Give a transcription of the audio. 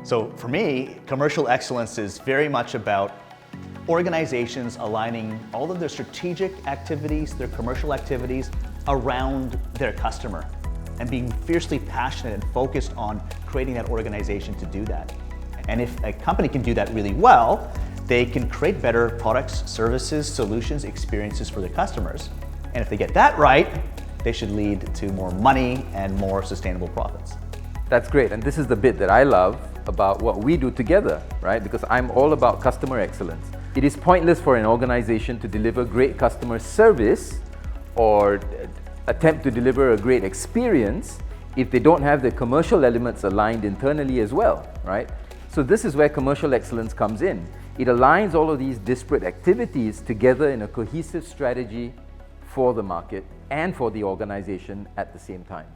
So for me, commercial excellence is very much about organizations aligning all of their strategic activities, their commercial activities around their customer and being fiercely passionate and focused on creating that organization to do that. And if a company can do that really well, they can create better products, services, solutions, experiences for their customers. And if they get that right, they should lead to more money and more sustainable profits. That's great, and this is the bit that I love about what we do together, right? Because I'm all about customer excellence. It is pointless for an organization to deliver great customer service or attempt to deliver a great experience if they don't have the commercial elements aligned internally as well, right? So this is where commercial excellence comes in. It aligns all of these disparate activities together in a cohesive strategy for the market and for the organization at the same time.